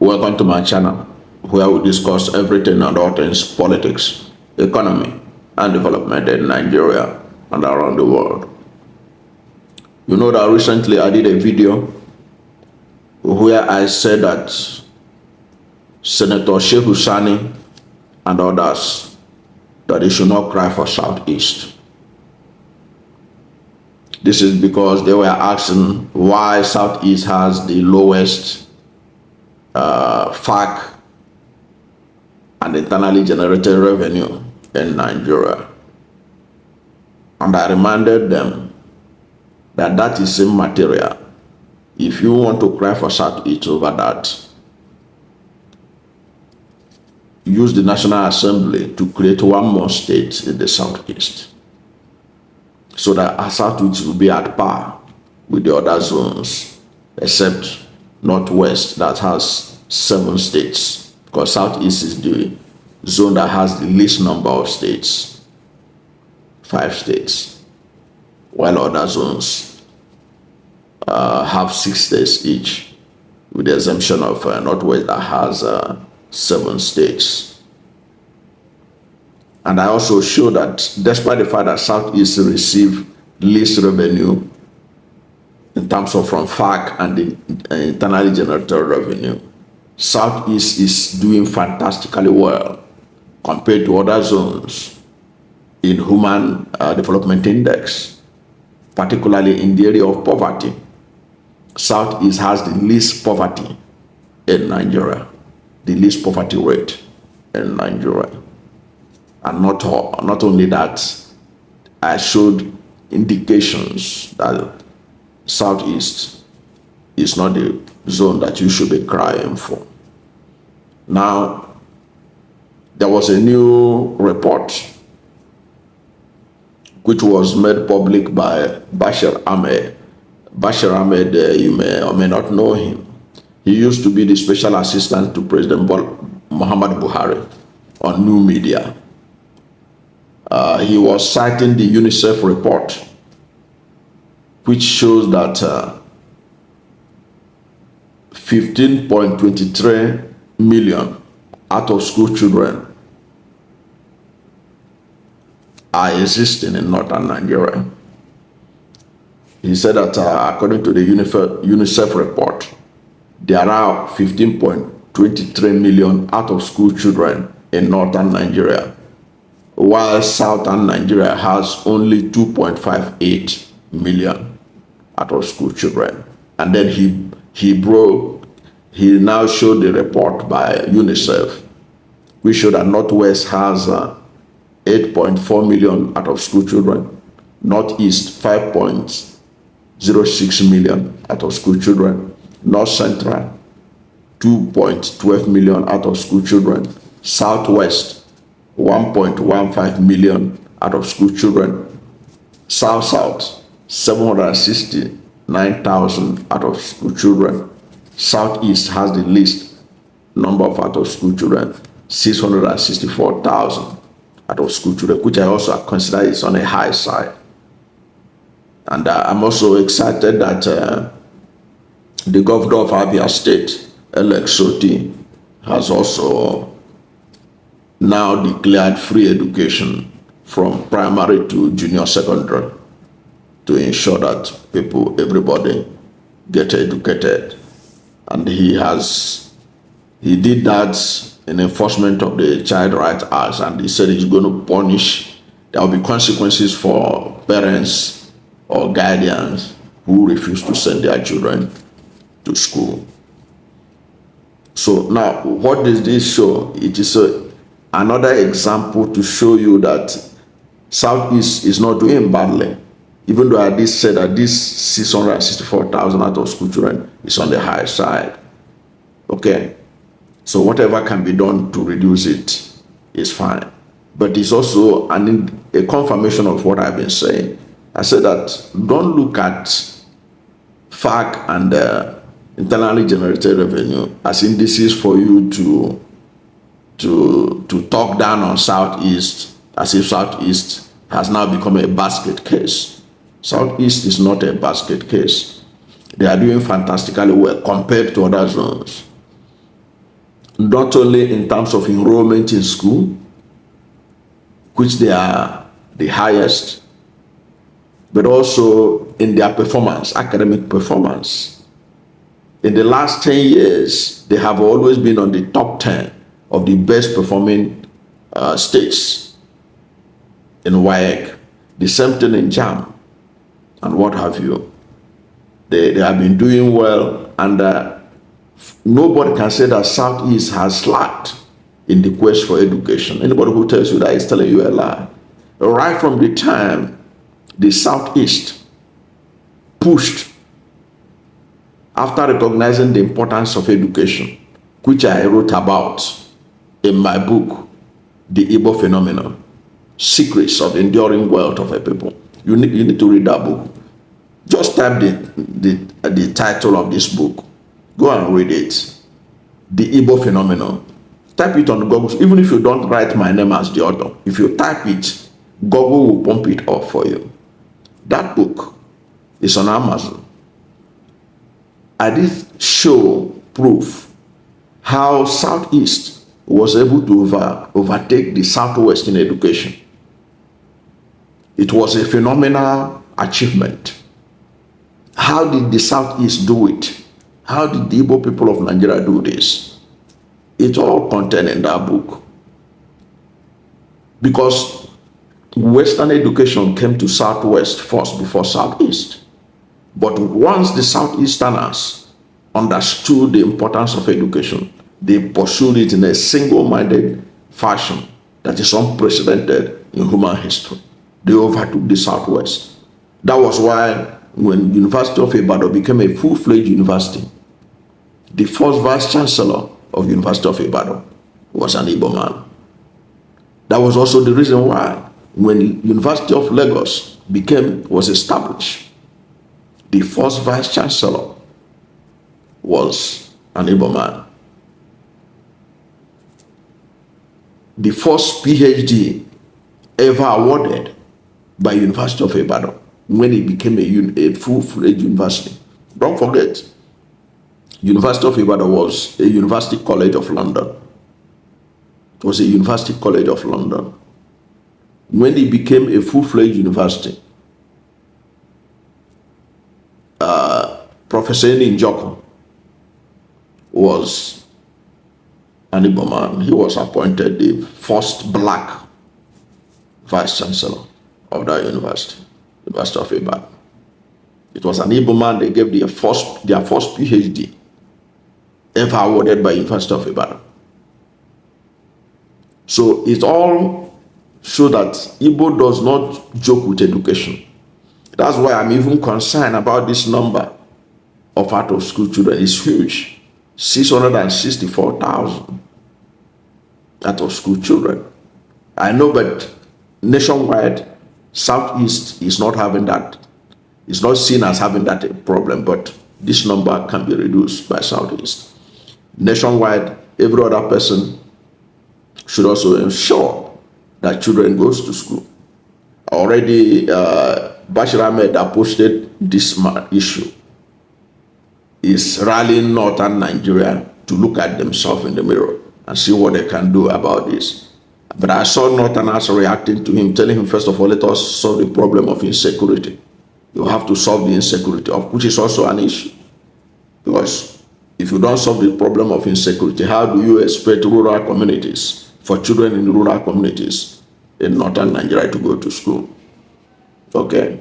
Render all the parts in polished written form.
Welcome to my channel, where we discuss everything and all things politics, economy, and development in Nigeria and around the world. You know that recently I did a video where I said that Senator Shehu Sani and others that they should not cry for Southeast. This is because they were asking why Southeast has the lowest FAAC and internally generated revenue in Nigeria. And I reminded them that that is immaterial. If you want to cry for Southeast over that, use the National Assembly to create one more state in the Southeast, so that our Southeast will be at par with the other zones, except Northwest that has 7 states, because Southeast is the zone that has the least number of states, 5 states, while other zones have 6 states each, with the exemption of Northwest that has 7 states. And I also show that despite the fact that Southeast receive least revenue in terms of from FAAC and the internally generated revenue, Southeast is doing fantastically well compared to other zones in Human Development Index, particularly in the area of poverty. Southeast has the least poverty in Nigeria, the least poverty rate in Nigeria. And not only that, I showed indications that Southeast is not the zone that you should be crying for. Now, there was a new report which was made public by Bashir Ahmed. Bashir Ahmed, you may or may not know him. He used to be the special assistant to President Muhammad Buhari on new media. He was citing the UNICEF report, which shows that 15.23 million out of school children are existing in northern Nigeria. He said that according to the UNICEF report, there are 15.23 million out of school children in northern Nigeria, while southern Nigeria has only 2.58 million out of school children. And then he now showed the report by UNICEF, which showed that Northwest has 8.4 million out of school children, Northeast 5.06 million out of school children, North Central 2.12 million out of school children, Southwest 1.15 million out of school children, South 769,000 out of school children. Southeast has the least number of out of school children, 664,000 out of school children, which I also consider is on a high side. And I'm also excited that the governor of Abia State, Allocations, has also now declared free education from primary to junior secondary to ensure that everybody get educated. And he did that in enforcement of the Child Rights Act, and he said he's going to punish, there will be consequences for parents or guardians who refuse to send their children to school. So now, what does this show? It is another example to show you that Southeast is not doing badly, even though I did say that this 664,000 out of school children is on the high side. Okay, so whatever can be done to reduce it is fine. But it's also a confirmation of what I've been saying. I said that don't look at FAAC and internally generated revenue as indices for you to talk down on Southeast, as if Southeast has now become a basket case. Southeast is not a basket case. They are doing fantastically well compared to other zones. not only in terms of enrollment in school, which they are the highest, but also in their performance, academic performance. In the last 10 years, they have always been on the top 10 of the best performing states in WAEC. The same thing in JAM and what have you. They have been doing well, and nobody can say that Southeast has slacked in the quest for education. Anybody who tells you that is telling you a lie. Right from the time the Southeast pushed, after recognizing the importance of education, which I wrote about in my book, The Igbo Phenomenon, Secrets of Enduring Wealth of a People. You need to read that book. Just type the title of this book. Go and read it. The Igbo Phenomenon. Type it on Google. Even if you don't write my name as the author, if you type it, Google will pump it up for you. That book is on Amazon. I did show proof how Southeast was able to overtake the Southwest in education. It was a phenomenal achievement. How did the Southeast do it? How did the Igbo people of Nigeria do this? It's all contained in that book. Because Western education came to Southwest first before Southeast. But once the Southeasterners understood the importance of education, they pursued it in a single-minded fashion that is unprecedented in human history. They overtook the Southwest. That was why when University of Ibadan became a full-fledged university, the first vice chancellor of University of Ibadan was an Igbo man. That was also the reason why when University of Lagos was established, the first vice chancellor was an Igbo man. The first PhD ever awarded by University of Ibadan when it became a full-fledged university. Don't forget, University of Ibadan was a University College of London. It was a University College of London. When it became a full-fledged university, Professor Njoko was an Igbo man. He was appointed the first black vice chancellor of that university, University of Ibadan. It was an Igbo man. They gave their first PhD ever awarded by University of Ibadan. So it all shows that Igbo does not joke with education. That's why I'm even concerned about this number of out-of-school children. It's huge. 664,000 out-of-school children. I know, but nationwide, Southeast is not having that. It's not seen as having that problem, but this number can be reduced by Southeast. Nationwide, every other person should also ensure that children goes to school. Already, Bashir Ahmed posted this issue. Is rallying Northern Nigeria to look at themselves in the mirror and see what they can do about this. But I saw Northerners reacting to him, telling him, first of all, let us solve the problem of insecurity. You have to solve the insecurity, which is also an issue. Because if you don't solve the problem of insecurity, how do you expect rural communities, for children in rural communities in Northern Nigeria to go to school? Okay.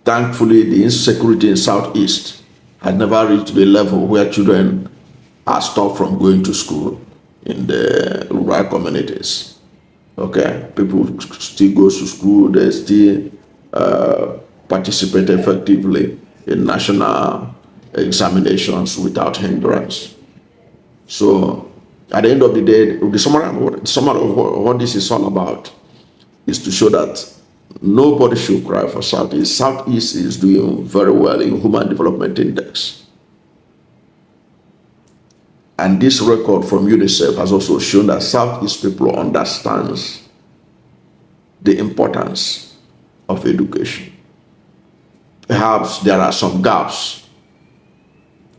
Thankfully, the insecurity in Southeast had never reached the level where children are stopped from going to school in the rural communities. Okay, people still go to school, they still participate effectively in national examinations without hindrance. So at the end of the day, the summary of what this is all about is to show that nobody should cry for Southeast. Southeast is doing very well in Human Development Index. And this record from UNICEF has also shown that Southeast people understands the importance of education. Perhaps there are some gaps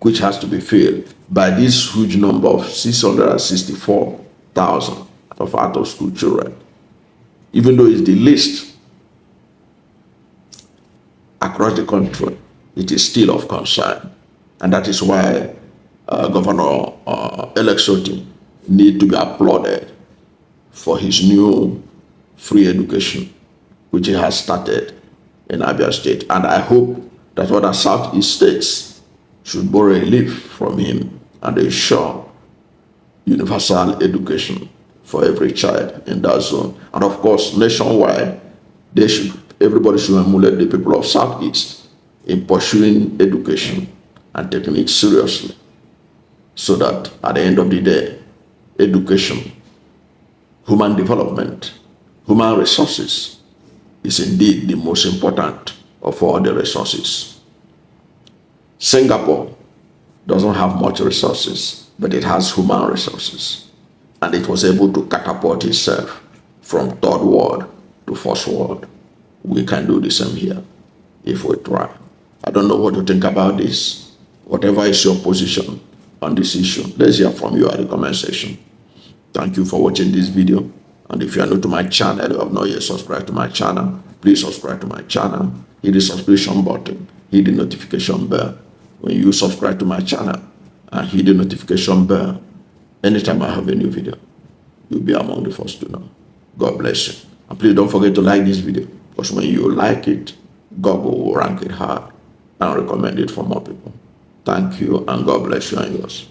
which has to be filled by this huge number of 664,000 of out-of-school children, even though it's the least across the country, it is still of concern. And that is why Governor Allocations need to be applauded for his new free education, which he has started in Abia State. And I hope that other Southeast states should borrow a leaf from him and ensure universal education for every child in that zone. And of course, nationwide, everybody should emulate the people of Southeast in pursuing education and taking it seriously, so that at the end of the day, education, human development, human resources is indeed the most important of all the resources. Singapore doesn't have much resources, but it has human resources. And it was able to catapult itself from third world to first world. We can do the same here if we try. I don't know what you think about this. Whatever is your position on this issue, let's hear from you at the comment section. Thank you for watching this video. And if you are new to my channel, you have not yet subscribed to my channel, please subscribe to my channel. Hit the subscription button, hit the notification bell. When you subscribe to my channel and hit the notification bell, anytime I have a new video, you'll be among the first to know. God bless you. And please don't forget to like this video, because when you like it, Google will rank it hard and recommend it for more people. Thank you, and God bless you and yours.